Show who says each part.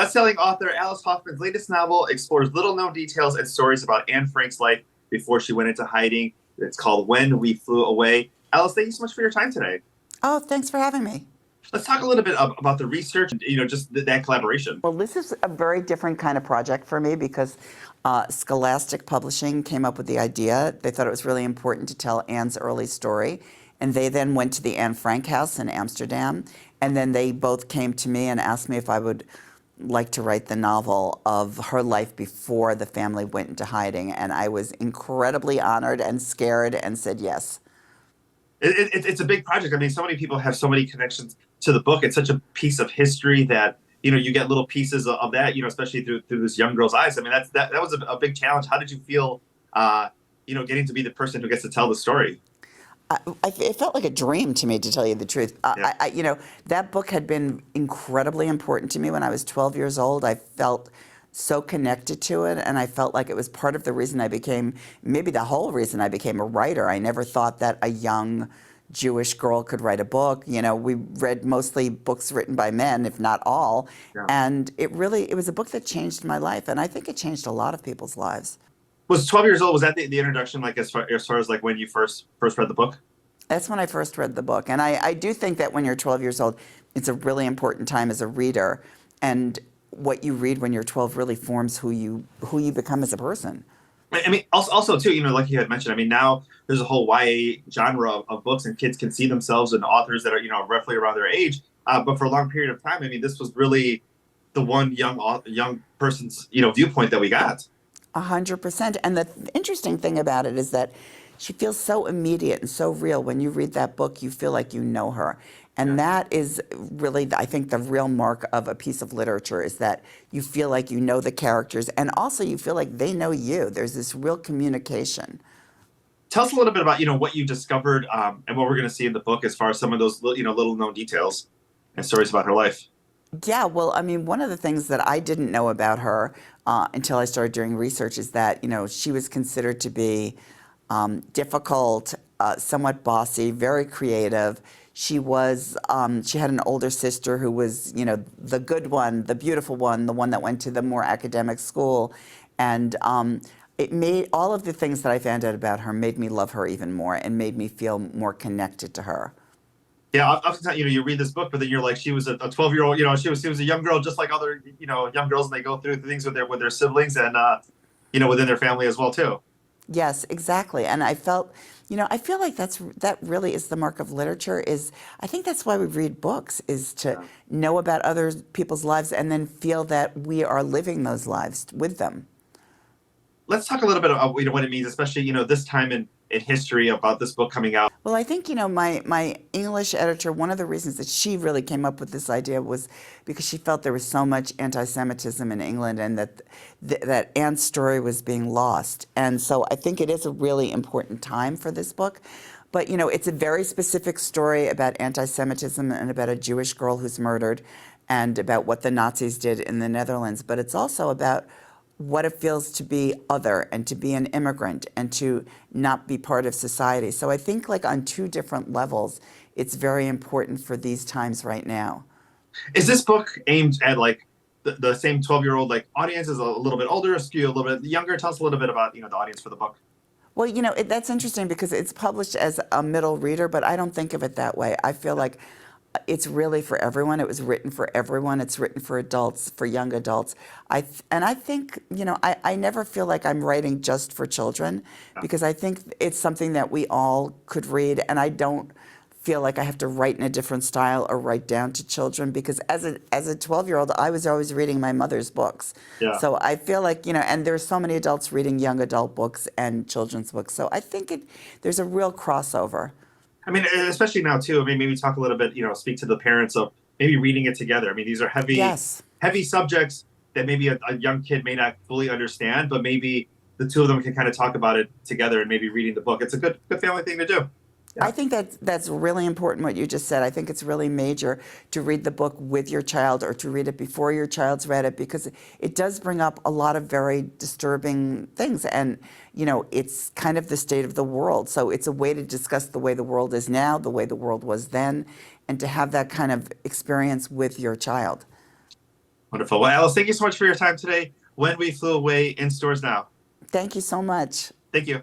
Speaker 1: Best-selling author Alice Hoffman's latest novel explores little-known details and stories about Anne Frank's life before she went into hiding. It's called When We Flew Away. Alice, thank you so much for your time today.
Speaker 2: Oh, thanks for having me.
Speaker 1: Let's talk a little bit about the research and just that collaboration.
Speaker 2: Well, this is a very different kind of project for me because Scholastic Publishing came up with the idea. They thought it was really important to tell Anne's early story. And they then went to the Anne Frank house in Amsterdam. And then they both came to me and asked me if I would like to write the novel of her life before the family went into hiding. And I was incredibly honored and scared and said yes.
Speaker 1: It's a big project. I mean, so many people have so many connections to the book. It's such a piece of history that you get little pieces of that, especially through this young girl's eyes. I mean, that was a big challenge. How did you feel, getting to be the person who gets to tell the story?
Speaker 2: It felt like a dream to me, to tell you the truth.
Speaker 1: Yeah.
Speaker 2: That book had been incredibly important to me when I was 12 years old. I felt so connected to it, and I felt like it was part of the reason I became, maybe the whole reason I became a writer. I never thought that a young Jewish girl could write a book. We read mostly books written by men, if not all,
Speaker 1: Yeah.
Speaker 2: and it was a book that changed my life, and I think it changed a lot of people's lives.
Speaker 1: Was 12 years old, was that the introduction, like as far as like when you first read the book?
Speaker 2: That's when I first read the book. And I do think that when you're 12 years old, it's a really important time as a reader. And what you read when you're 12 really forms who you become as a person.
Speaker 1: I mean, also too, like you had mentioned, I mean, now there's a whole YA genre of books, and kids can see themselves in authors that are, roughly around their age. But for a long period of time, I mean, this was really the one young person's, viewpoint that we got.
Speaker 2: 100%. And the interesting thing about it is that she feels so immediate and so real. When you read that book, you feel like you know her. And that is really, I think, the real mark of a piece of literature, is that you feel like you know the characters, and also you feel like they know you. There's this real communication.
Speaker 1: Tell us a little bit about, what you discovered, and what we're going to see in the book as far as some of those, little known details and stories about her life.
Speaker 2: Yeah, well, I mean, one of the things that I didn't know about her until I started doing research is that, she was considered to be difficult, somewhat bossy, very creative. She had an older sister who was, the good one, the beautiful one, the one that went to the more academic school. And it made all of the things that I found out about her made me love her even more and made me feel more connected to her.
Speaker 1: Yeah, oftentimes, you read this book, but then you're like, she was a 12-year-old, she was a young girl, just like other, young girls, and they go through things with their siblings and, within their family as well, too.
Speaker 2: Yes, exactly. And I felt, I feel like that really is the mark of literature. I think that's why we read books, is to know about other people's lives and then feel that we are living those lives with them.
Speaker 1: Let's talk a little bit about, what it means, especially, this time in history about this book coming out.
Speaker 2: Well, I think, my English editor, one of the reasons that she really came up with this idea was because she felt there was so much anti-Semitism in England, and that Anne's story was being lost. And so I think it is a really important time for this book. But, it's a very specific story about anti-Semitism and about a Jewish girl who's murdered and about what the Nazis did in the Netherlands. But it's also about what it feels to be other and to be an immigrant and to not be part of society. So I think, like, on two different levels, it's very important for these times right now.
Speaker 1: Is this book aimed at like the same 12-year-old like audience, is a little bit older, skew a little bit younger? Tell us a little bit about, the audience for the book.
Speaker 2: Well, that's interesting because it's published as a middle reader, but I don't think of it that way. I feel like it's really for everyone. It was written for everyone. It's written for adults, for young adults. I think, I never feel like I'm writing just for children, because I think it's something that we all could read, and I don't feel like I have to write in a different style or write down to children, because as a 12-year-old, I was always reading my mother's books.
Speaker 1: Yeah.
Speaker 2: So I feel like, and there's so many adults reading young adult books and children's books. So I think there's a real crossover.
Speaker 1: I mean, especially now too. I mean, maybe talk a little bit, speak to the parents of maybe reading it together. I mean, these are
Speaker 2: Yes.
Speaker 1: heavy subjects that maybe a young kid may not fully understand, but maybe the two of them can kind of talk about it together and maybe reading the book. It's a good family thing to do. Yeah.
Speaker 2: I think that's really important what you just said. I think it's really major to read the book with your child or to read it before your child's read it, because it does bring up a lot of very disturbing things, and it's kind of the state of the world. So it's a way to discuss the way the world is now, the way the world was then, and to have that kind of experience with your child.
Speaker 1: Wonderful. Well, Alice, thank you so much for your time today. When We Flew Away, in stores now.
Speaker 2: Thank you so much.
Speaker 1: Thank you.